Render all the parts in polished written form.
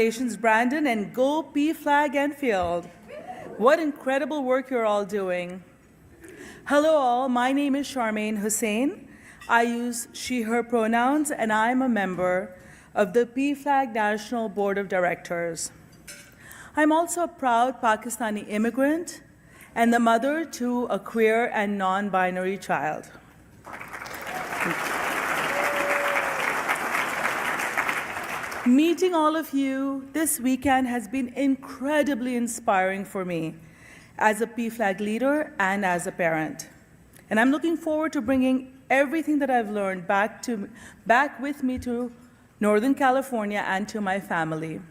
Congratulations, Brandon, and go PFLAG and Field. What incredible work you're all doing. Hello all, my name is Charmaine Hussain. I use she, her pronouns, and I'm a member of the PFLAG National Board of Directors. I'm also a proud Pakistani immigrant and the mother to a queer and non-binary child. Meeting all of you this weekend has been incredibly inspiring for me as a PFLAG leader and as a parent. And I'm looking forward to bringing everything that I've learned back with me to Northern California and to my family.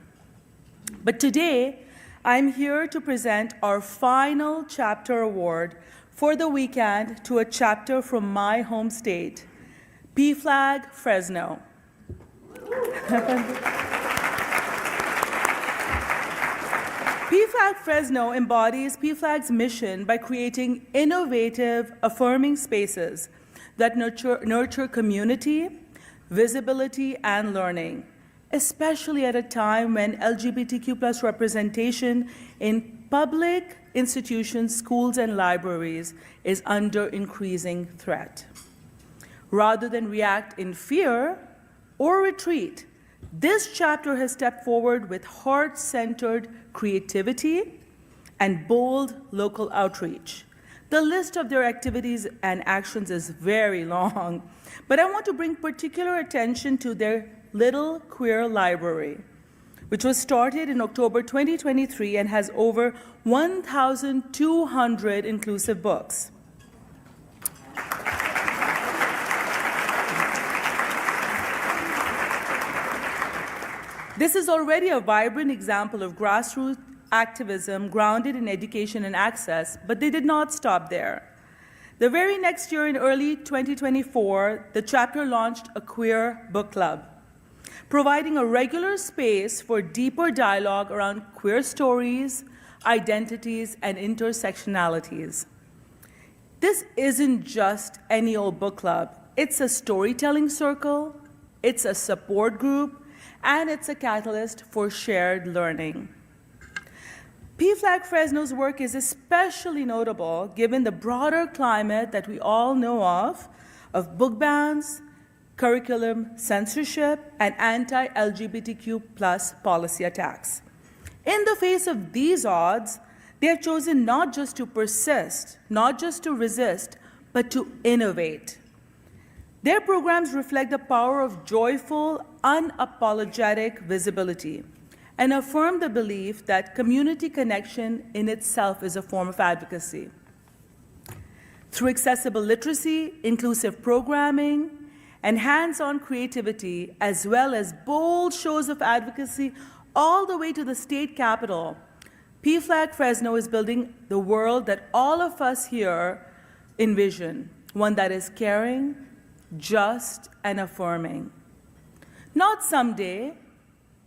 But today, I'm here to present our final chapter award for the weekend to a chapter from my home state, PFLAG Fresno. PFLAG Fresno embodies PFLAG's mission by creating innovative, affirming spaces that nurture community, visibility, and learning, especially at a time when LGBTQ+ representation in public institutions, schools, and libraries is under increasing threat. Rather than react in fear or retreat, this chapter has stepped forward with heart-centered creativity and bold local outreach. The list of their activities and actions is very long, but I want to bring particular attention to their Little Queer Library, which was started in October 2023 and has over 1,200 inclusive books. This is already a vibrant example of grassroots activism grounded in education and access, but they did not stop there. The very next year, in early 2024, the chapter launched a queer book club, providing a regular space for deeper dialogue around queer stories, identities, and intersectionalities. This isn't just any old book club. It's a storytelling circle, it's a support group, and it's a catalyst for shared learning. PFLAG Fresno's work is especially notable given the broader climate that we all know of book bans, curriculum censorship, and anti-LGBTQ+ policy attacks. In the face of these odds, they have chosen not just to persist, not just to resist, but to innovate. Their programs reflect the power of joyful, unapologetic visibility and affirm the belief that community connection in itself is a form of advocacy. Through accessible literacy, inclusive programming, and hands-on creativity, as well as bold shows of advocacy all the way to the state capitol, PFLAG Fresno is building the world that all of us here envision, one that is caring, just, and affirming. Not someday,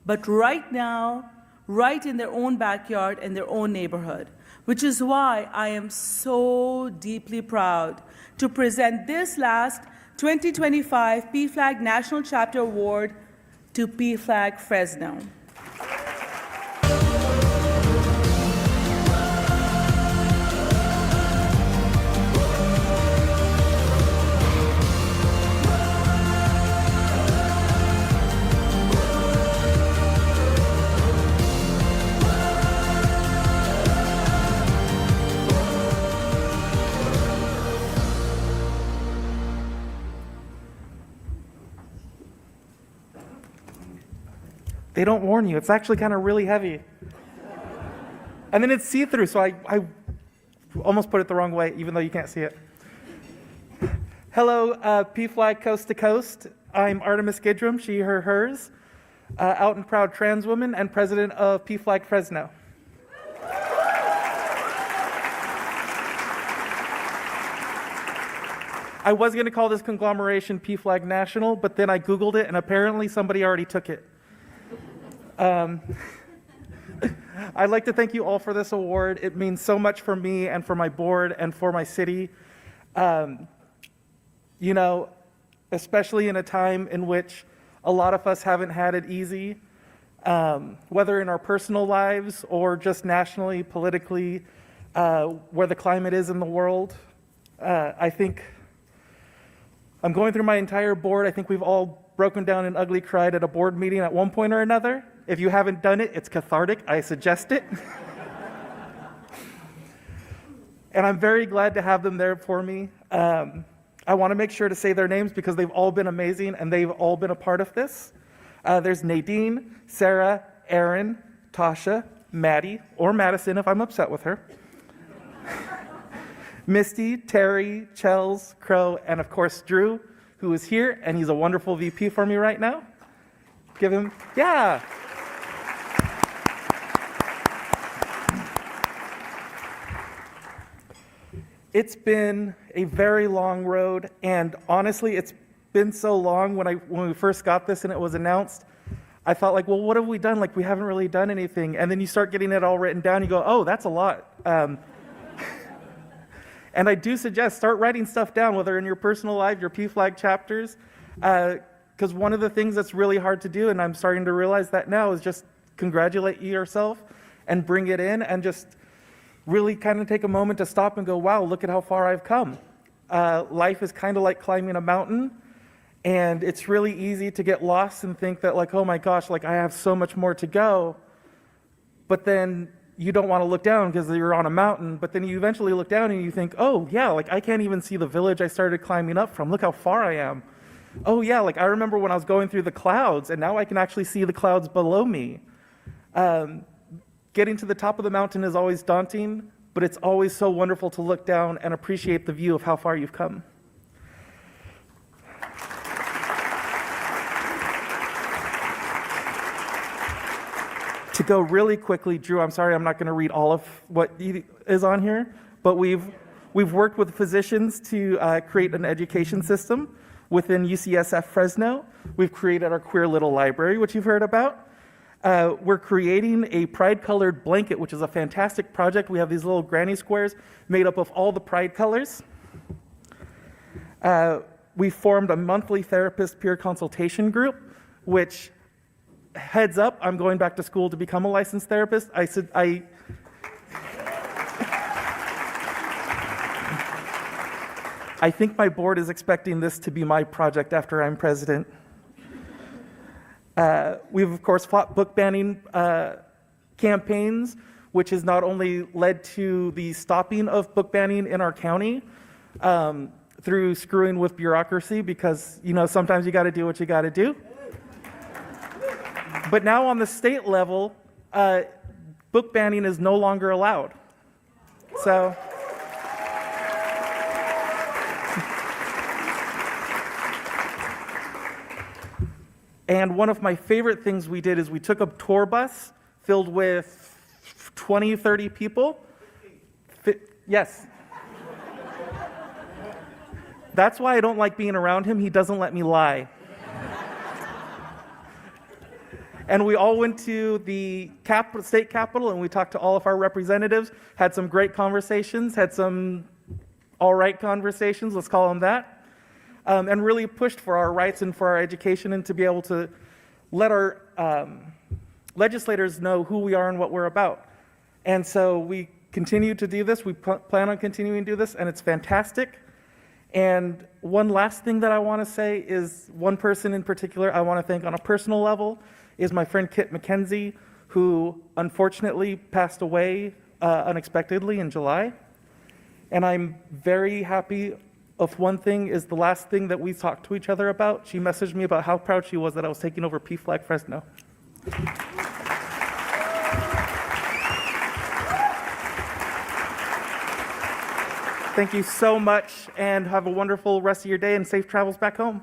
but right now, right in their own backyard and their own neighborhood, which is why I am so deeply proud to present this last 2025 PFLAG National Chapter Award to PFLAG Fresno. They don't warn you. It's actually kind of really heavy. And then it's see-through, so I almost put it the wrong way, even though you can't see it. Hello, PFLAG Coast to Coast. I'm Artemes Gidrom, she, her, hers, out and proud trans woman and president of PFLAG Fresno. I was going to call this conglomeration PFLAG National, but then I Googled it, and apparently somebody already took it. I'd like to thank you all for this award. It means so much for me and for my board and for my city. You know, especially in a time in which a lot of us haven't had it easy. whether in our personal lives or just nationally, politically, where the climate is in the world. I think I'm going through my entire board. I think we've all broken down and ugly cried at a board meeting at one point or another. If you haven't done it, it's cathartic. I suggest it. And I'm very glad to have them there for me. I want to make sure to say their names because they've all been amazing and they've all been a part of this. There's Nadine, Sarah, Erin, Tasha, Maddie, or Madison if I'm upset with her, Misty, Terry, Chels, Crow, and of course Drew, who is here, and he's a wonderful VP for me right now. Give him, yeah. It's been a very long road, and honestly, it's been so long. When we first got this and it was announced, I thought like, well, what have we done? Like, we haven't really done anything. And then you start getting it all written down, you go, oh, that's a lot. And I do suggest start writing stuff down, whether in your personal life, your PFLAG chapters, because one of the things that's really hard to do, and I'm starting to realize that now, is just congratulate yourself and bring it in and just really kind of take a moment to stop and go, wow, look at how far I've come. Life is kind of like climbing a mountain, and it's really easy to get lost and think that like, oh my gosh, like I have so much more to go. But then you don't want to look down because you're on a mountain, but then you eventually look down and you think, oh yeah, like I can't even see the village I started climbing up from. Look how far I am. Oh yeah, like I remember when I was going through the clouds and now I can actually see the clouds below me. Getting to the top of the mountain is always daunting, but it's always so wonderful to look down and appreciate the view of how far you've come. To go really quickly, Drew, I'm sorry, I'm not going to read all of what is on here, but we've worked with physicians to create an education system within UCSF Fresno. We've created our Queer Little Library, which you've heard about. We're creating a pride-colored blanket, which is a fantastic project. We have these little granny squares made up of all the pride colors. We formed a monthly therapist peer consultation group, which, heads up, I'm going back to school to become a licensed therapist. I think my board is expecting this to be my project after I'm president. We've, of course, fought book banning campaigns, which has not only led to the stopping of book banning in our county through screwing with bureaucracy, because, you know, sometimes you got to do what you got to do. But now on the state level, book banning is no longer allowed. So. And one of my favorite things we did is we took a tour bus filled with 20, 30 people. Yes. That's why I don't like being around him. He doesn't let me lie. And we all went to the state capitol and we talked to all of our representatives, had some great conversations, had some all right conversations, let's call them that. And really pushed for our rights and for our education and to be able to let our legislators know who we are and what we're about. And so we continue to do this. We plan on continuing to do this, and it's fantastic. And one last thing that I want to say is one person in particular I want to thank on a personal level is my friend Kit McKenzie, who unfortunately passed away unexpectedly in July. And I'm very happy of one thing is the last thing that we talked to each other about. She messaged me about how proud she was that I was taking over PFLAG Fresno. Thank you so much, and have a wonderful rest of your day and safe travels back home.